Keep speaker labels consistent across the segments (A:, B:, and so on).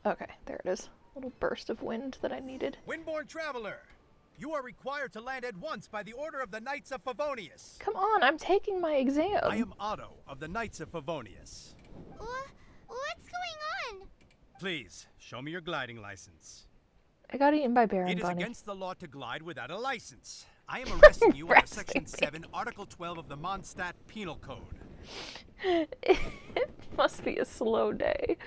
A: Okay, there it is. A little burst of wind that I needed.
B: Windborne traveler, you are required to land at once by the order of the Knights of Favonius.
A: Come on, I'm taking my exam.
B: I am Otto of the Knights of Favonius.
C: What's going on?
B: Please, show me your gliding license.
A: I got eaten by Baron
B: It is
A: Bunny.
B: against the law to glide without a license. I am arresting you under Section 7, Article 12 of the Mondstadt Penal Code.
A: It must be a slow day.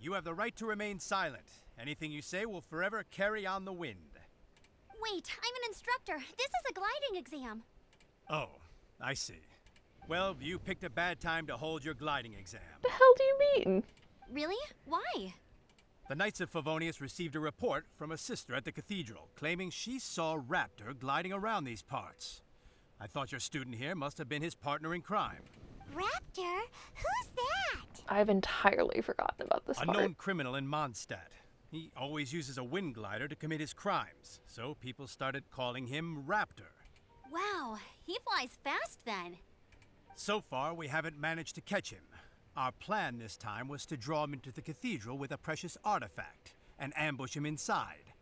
B: You have the right to remain silent. Anything you say will forever carry on the wind.
C: Wait, I'm an instructor. This is a gliding exam.
B: Oh, I see. Well, you picked a bad time to hold your gliding exam.
A: The hell do you mean?
C: Really? Why?
B: The Knights of Favonius received a report from a sister at the cathedral claiming she saw Raptor gliding around these parts. I thought your student here must have been his partner in crime.
C: Raptor? Who's that?
A: I've entirely forgotten about this
B: A
A: part.
B: known criminal in Mondstadt. He always uses a wind glider to commit his crimes, so people started calling him Raptor.
C: Wow, he flies fast then.
B: So far, we haven't managed to catch him. Our plan this time was to draw him into the cathedral with a precious artifact and ambush him inside.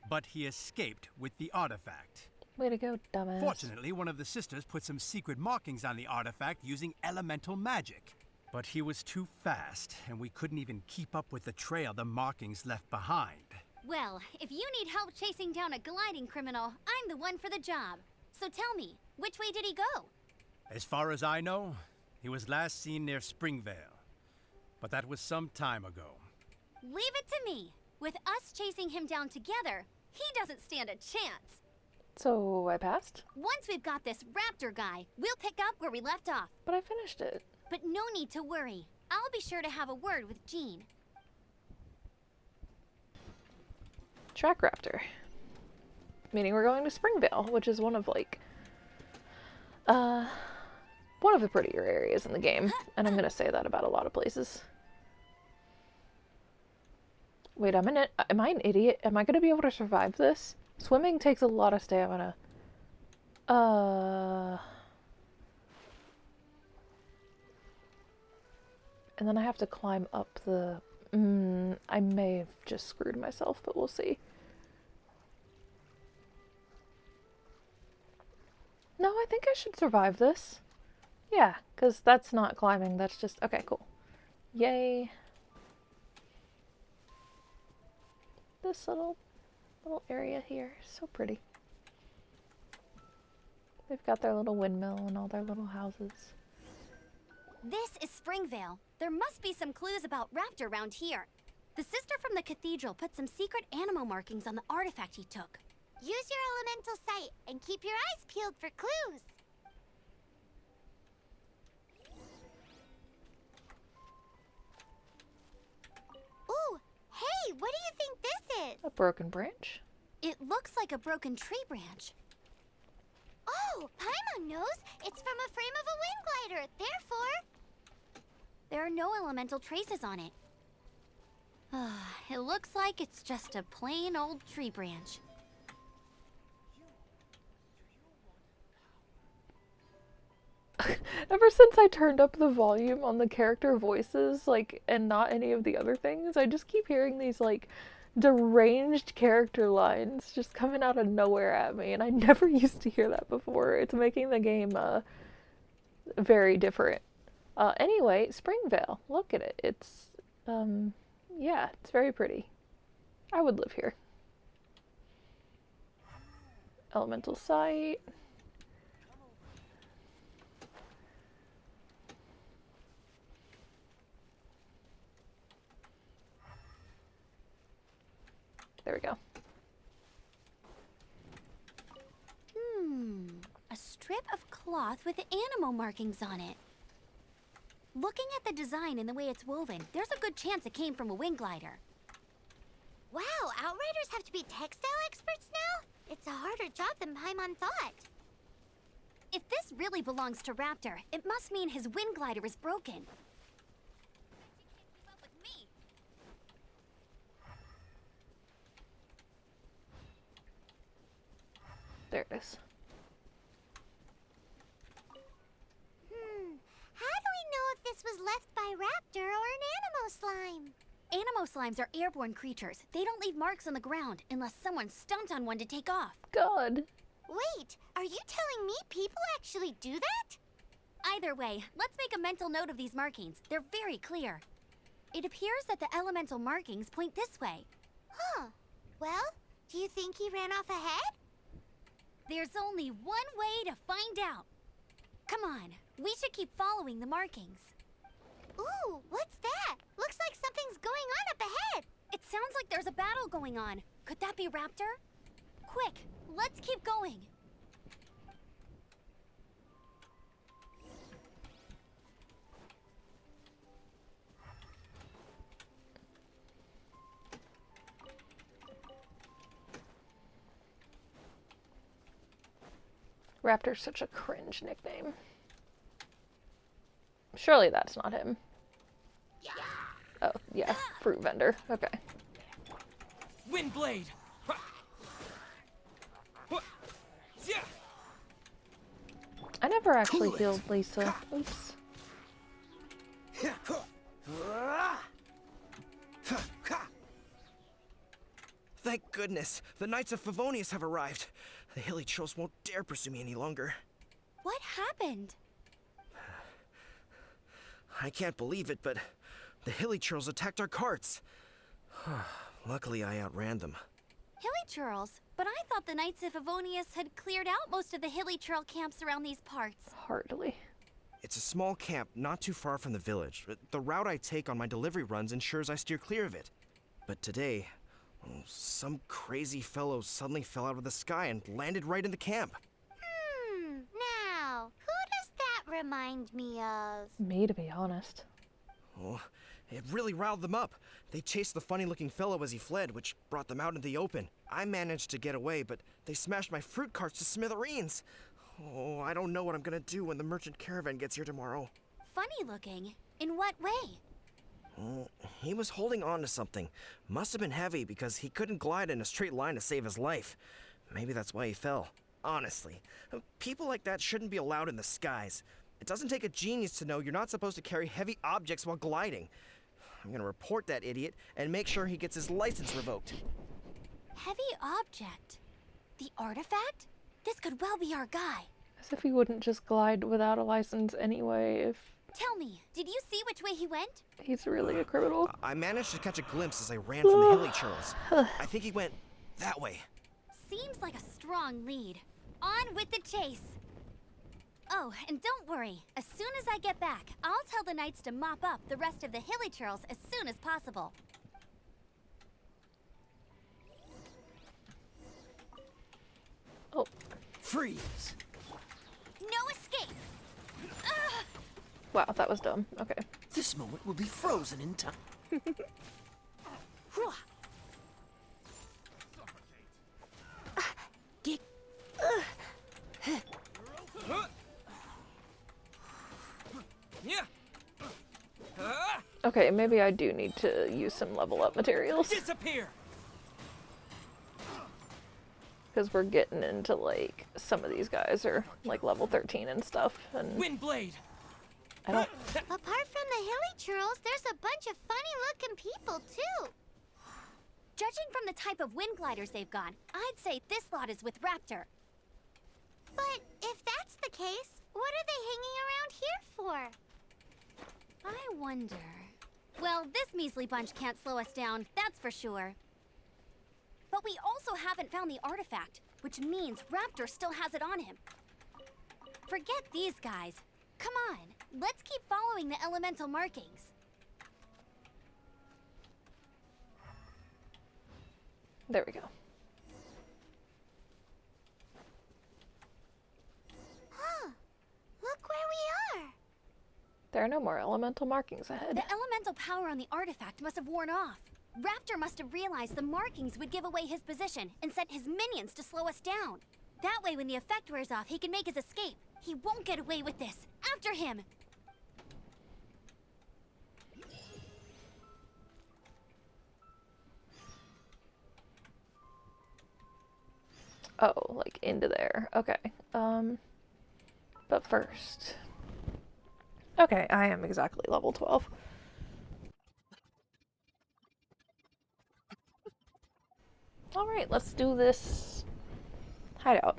B: But he escaped with the artifact.
A: Way to go, dumbass.
B: Fortunately, one of the sisters put some secret markings on the artifact using elemental magic. But he was too fast, and we couldn't even keep up with the trail the markings left behind.
C: Well, if you need help chasing down a gliding criminal, I'm the one for the job. So tell me, which way did he go?
B: As far as I know, he was last seen near Springvale. But that was some time ago.
C: Leave it to me. With us chasing him down together, he doesn't stand a chance.
A: So I passed?
C: Once we've got this Raptor guy, we'll pick up where we left off.
A: But I finished it.
C: But no need to worry. I'll be sure to have a word with Jean.
A: Track Raptor. Meaning we're going to Springvale, which is one of one of the prettier areas in the game. And I'm gonna say that about a lot of places. Wait, am I an idiot? Am I gonna be able to survive this? Swimming takes a lot of stamina. And then I have to climb up the... I may have just screwed myself, but we'll see. No, I think I should survive this. Yeah, because that's not climbing, that's just... Okay, cool. Yay. This little area here, so pretty. They've got their little windmill and all their little houses.
C: This is Springvale. There must be some clues about Raptor around here. The sister from the cathedral put some secret animal markings on the artifact he took. Use your elemental sight and keep your eyes peeled for clues. Ooh, hey, what do you think this is?
A: A broken branch?
C: It looks like a broken tree branch. Oh, Paimon knows. It's from a frame of a wind glider. Therefore, there are no elemental traces on it. It looks like it's just a plain old tree branch.
A: Ever since I turned up the volume on the character voices, and not any of the other things, I just keep hearing these, deranged character lines just coming out of nowhere at me, and I never used to hear that before. It's making the game, very different. Anyway, Springvale. Look at it. It's, yeah, it's very pretty. I would live here. Elemental sight. There we go.
C: A strip of cloth with animal markings on it. Looking at the design and the way it's woven, there's a good chance it came from a wind glider. Wow, Outriders have to be textile experts now? It's a harder job than Paimon thought. If this really belongs to Raptor, it must mean his wind glider is broken.
A: There it is.
C: How do we know if this was left by Raptor or an animal slime? Animal Anemo slimes are airborne creatures. They don't leave marks on the ground unless someone stomped on one to take off.
A: God.
C: Wait, are you telling me people actually do that? Either way, let's make a mental note of these markings. They're very clear. It appears that the elemental markings point this way. Huh. Well, do you think he ran off ahead? There's only one way to find out. Come on, we should keep following the markings. Ooh, what's that? Looks like something's going on up ahead. It sounds like there's a battle going on. Could that be Raptor? Quick, let's keep going.
A: Raptor's such a cringe nickname. Surely that's not him. Oh, yeah, fruit vendor. Okay.
D: Windblade!
A: I never actually healed Lisa. Oops.
E: Thank goodness, the Knights of Favonius have arrived. The hilly trolls won't dare pursue me any longer.
C: What happened?
E: I can't believe it, but the hilly trolls attacked our carts. Luckily, I outran them.
C: Hilly churls? But I thought the Knights of Favonius had cleared out most of the hilly churl camps around these parts.
A: Hardly.
E: It's a small camp not too far from the village. The route I take on my delivery runs ensures I steer clear of it. But today, some crazy fellow suddenly fell out of the sky and landed right in the camp.
C: Now, who does that remind me of?
A: Me, to be honest.
E: Oh, it really riled them up. They chased the funny-looking fellow as he fled, which brought them out into the open. I managed to get away, but they smashed my fruit carts to smithereens. Oh, I don't know what I'm gonna do when the merchant caravan gets here tomorrow.
C: Funny looking? In what way?
E: Oh, he was holding on to something. Must have been heavy because he couldn't glide in a straight line to save his life. Maybe that's why he fell. Honestly, people like that shouldn't be allowed in the skies. It doesn't take a genius to know you're not supposed to carry heavy objects while gliding. I'm gonna report that idiot and make sure he gets his license revoked.
C: Heavy object? The artifact? This could well be our guy.
A: As if he wouldn't just glide without a license anyway if
C: Tell me, did you see which way he went?
A: he's really a criminal.
E: I managed to catch a glimpse as I ran from the hilly churls. I think he went that way.
C: Seems like a strong lead. On with the chase. Oh, and don't worry. As soon as I get back, I'll tell the knights to mop up the rest of the hilly churls as soon as possible.
A: Oh,
D: Freeze!
C: No escape! Ugh!
A: wow, that was dumb. Okay.
D: This moment will be frozen in time.
C: Whew. Get.
D: Yeah.
A: Okay, maybe I do need to use some level up materials.
D: Disappear!
A: Because we're getting into, like, some of these guys are, like, level 13 and stuff, and
D: Windblade!
A: I don't...
C: Apart from the hilly churls, there's a bunch of funny-looking people, too. Judging from the type of wind gliders they've got, I'd say this lot is with Raptor. But if that's the case, what are they hanging around here for? I wonder... Well, this measly bunch can't slow us down, that's for sure. But we also haven't found the artifact, which means Raptor still has it on him. Forget these guys. Come on, let's keep following the elemental markings.
A: There we go.
C: Huh, look where we are.
A: There are no more elemental markings ahead.
C: The elemental power on the artifact must have worn off. Raptor must have realized the markings would give away his position and sent his minions to slow us down. That way, when the effect wears off, he can make his escape. He won't get away with this. After him!
A: Oh, like into there. Okay. But first... Okay, I am exactly level 12. Alright, let's do this hideout.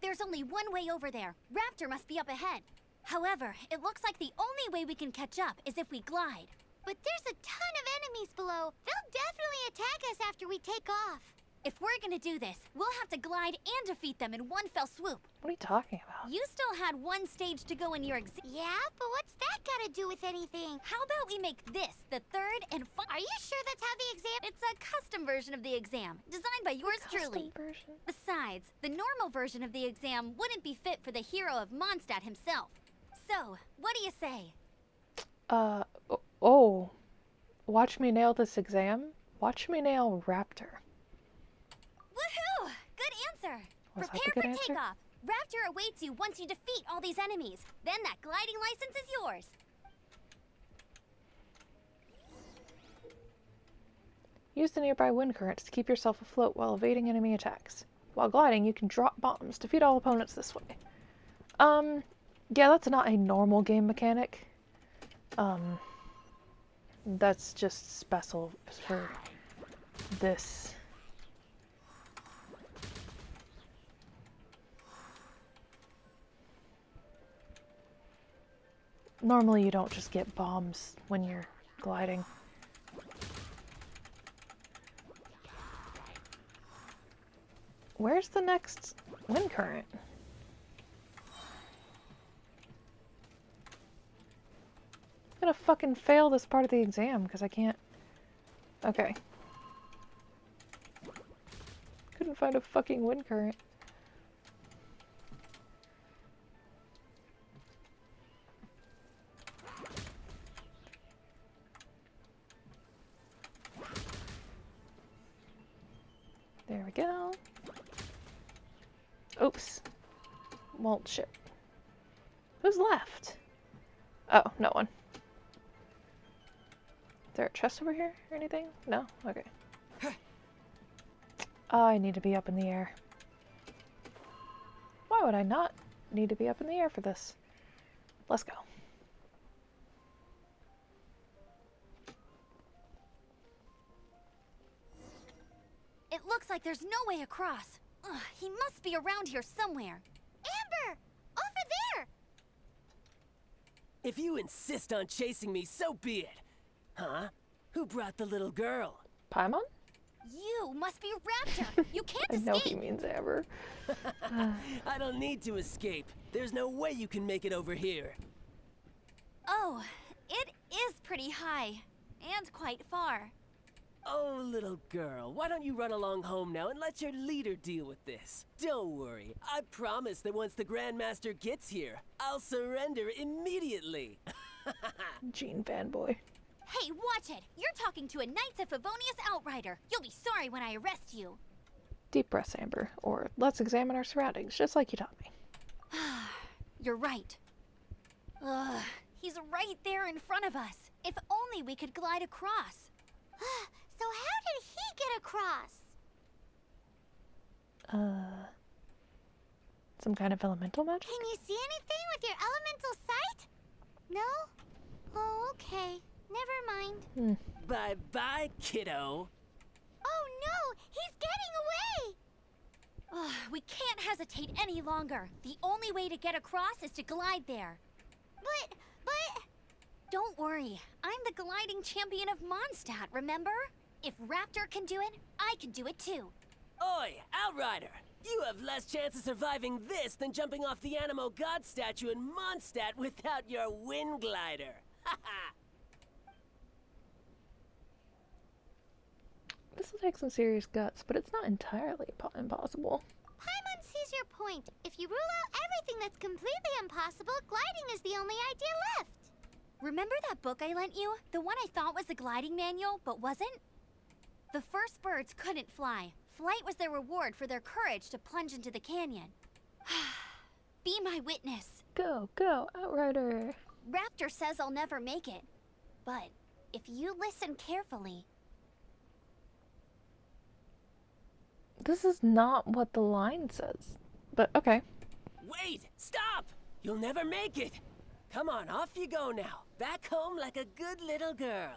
C: There's only one way over there. Raptor must be up ahead. However, it looks like the only way we can catch up is if we glide. But there's a ton of enemies below. They'll definitely attack us after we take off. If we're gonna do this, we'll have to glide and defeat them in one fell swoop.
A: What are you talking about?
C: You still had one stage to go in your exam. Yeah, but what's that gotta do with anything? How about we make this the third and final? Are you sure that's how the exam? It's a custom version of the exam, designed by yours truly.
A: Version?
C: Besides, the normal version of the exam wouldn't be fit for the hero of Mondstadt himself. So, what do you say?
A: Oh. Watch me nail this exam? Watch me nail Raptor.
C: Woohoo! Good answer!
A: Was that the
C: Prepare
A: good
C: for
A: answer?
C: takeoff. Raptor awaits you once you defeat all these enemies. Then that gliding license is yours.
A: Use the nearby wind currents to keep yourself afloat while evading enemy attacks. While gliding, you can drop bombs. Defeat all opponents this way. Yeah, that's not a normal game mechanic. That's just special for this. Normally you don't just get bombs when you're gliding. Where's the next wind current? I'm gonna fucking fail this part of the exam because I can't. Okay. Couldn't find a fucking wind current. There we go. Oops. Well, shit. Who's left? Oh, no one. Is there a chest over here or anything? No? Okay. I need to be up in the air. Why would I not need to be up in the air for this? Let's go.
C: It looks like there's no way across. Ugh, he must be around here somewhere. Amber! Over there!
D: If you insist on chasing me, so be it. Huh? Who brought the little girl?
A: Paimon?
C: You must be Raptor! You can't
A: I know he
C: escape!
A: means Amber.
D: I don't need to escape. There's no way you can make it over here.
C: Oh, it is pretty high. And quite far.
D: Oh, little girl, why don't you run along home now and let your leader deal with this? Don't worry, I promise that once the Grandmaster gets here, I'll surrender immediately.
A: Gene fanboy.
C: Hey, watch it! You're talking to a Knights of Favonius outrider. You'll be sorry when I arrest you.
A: Deep breaths, Amber. Or let's examine our surroundings, just like you taught me.
C: You're right. Ugh, he's right there in front of us. If only we could glide across. So how did he get across?
A: Some kind of elemental magic?
C: Can you see anything with your elemental sight? No? Oh, okay. Never mind.
D: Bye-bye, kiddo.
C: Oh no! He's getting away! Ugh, we can't hesitate any longer. The only way to get across is to glide there. But... Don't worry. I'm the gliding champion of Mondstadt, remember? If Raptor can do it, I can do it too.
D: Oi, Outrider! You have less chance of surviving this than jumping off the Animo God statue in Mondstadt without your wind glider. Haha!
A: This will take some serious guts, but it's not entirely impossible.
C: Paimon sees your point. If you rule out everything that's completely impossible, gliding is the only idea left. Remember that book I lent you? The one I thought was the gliding manual, but wasn't? The first birds couldn't fly. Flight was their reward for their courage to plunge into the canyon. Be my witness.
A: Go, go, Outrider!
C: Raptor says I'll never make it. But if you listen carefully...
A: This is not what the line says. But, okay.
D: Wait! Stop! You'll never make it! Come on, off you go now. Back home like a good little girl.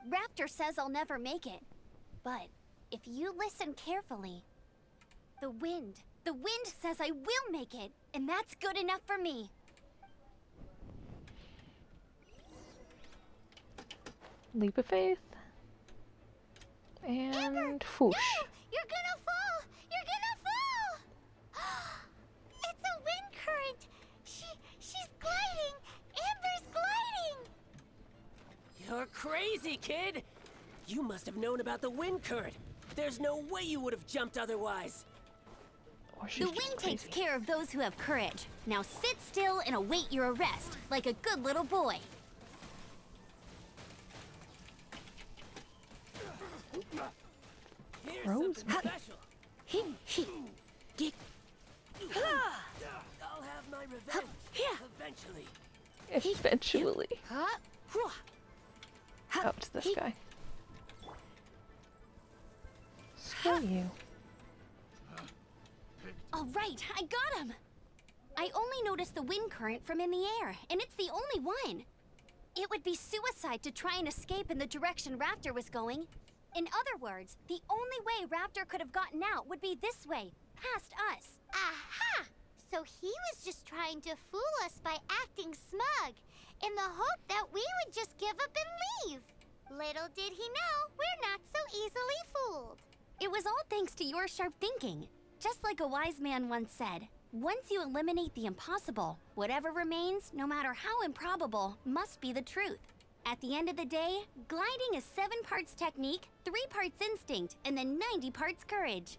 C: Raptor says I'll never make it. But if you listen carefully, the wind says I will make it, and that's good enough for me.
A: Leap of faith. And
C: Amber,
A: whoosh.
C: no! You're gonna fall! You're gonna fall! It's a wind current! She's gliding! Amber's gliding!
D: You're crazy, kid! You must have known about the wind current. There's no way you would have jumped otherwise.
A: Or she's
C: The
A: just
C: wind takes
A: crazy.
C: care of those who have courage. Now sit still and await your arrest, like a good little boy.
D: Here's
A: Rose,
D: something special. I'll have my revenge. Eventually.
A: Eventually. Oh, it's this guy. Screw you.
C: All right, I got him. I only noticed the wind current from in the air, and it's the only one. It would be suicide to try and escape in the direction Raptor was going. In other words, the only way Raptor could have gotten out would be this way, past us.
F: Aha! So he was just trying to fool us by acting smug, in the hope that we would just give up and leave. Little did he know, we're not so easily fooled.
C: It was all thanks to your sharp thinking. Just like a wise man once said, once you eliminate the impossible, whatever remains, no matter how improbable, must be the truth. At the end of the day, gliding is 7 parts technique, 3 parts instinct, and then 90 parts courage.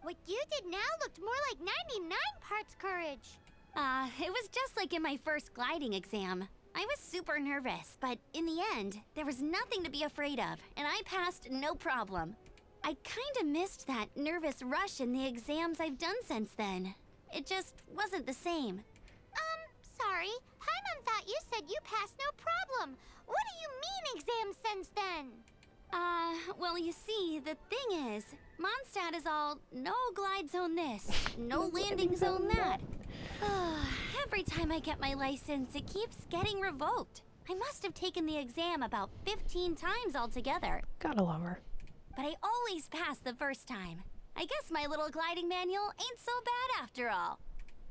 F: What you did now looked more like 99 parts courage.
C: It was just like in my first gliding exam. I was super nervous, but in the end, there was nothing to be afraid of, and I passed no problem. I kinda missed that nervous rush in the exams I've done since then. It just wasn't the same.
F: Sorry. Paimon thought you said you passed no problem. What do you mean exam since then?
C: Well, you see, the thing is, Mondstadt is all no glide zone this, no landing zone that. Every time I get my license, it keeps getting revoked. I must have taken the exam about 15 times altogether.
A: Gotta love her.
C: But I always pass the first time. I guess my little gliding manual ain't so bad after all.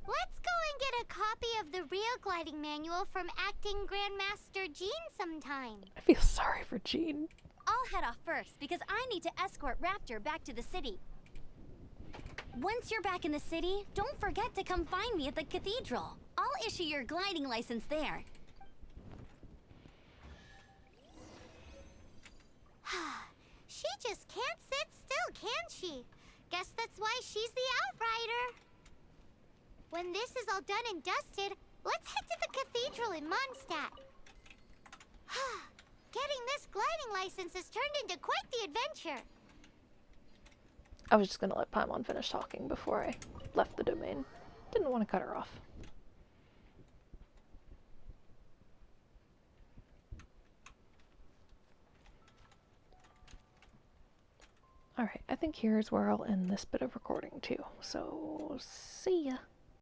F: Let's go and get a copy of the real gliding manual from acting Grandmaster Jean sometime.
A: I feel sorry for Jean.
C: I'll head off first because I need to escort Raptor back to the city. Once you're back in the city, don't forget to come find me at the cathedral. I'll issue your gliding license there.
F: She just can't sit still, can she? Guess that's why she's the outrider. When this is all done and dusted, let's head to the cathedral in Mondstadt. Getting this gliding license has turned into quite the adventure.
A: I was just gonna let Paimon finish talking before I left the domain. Didn't want to cut her off. Alright, I think here's where I'll end this bit of recording too. So, see ya.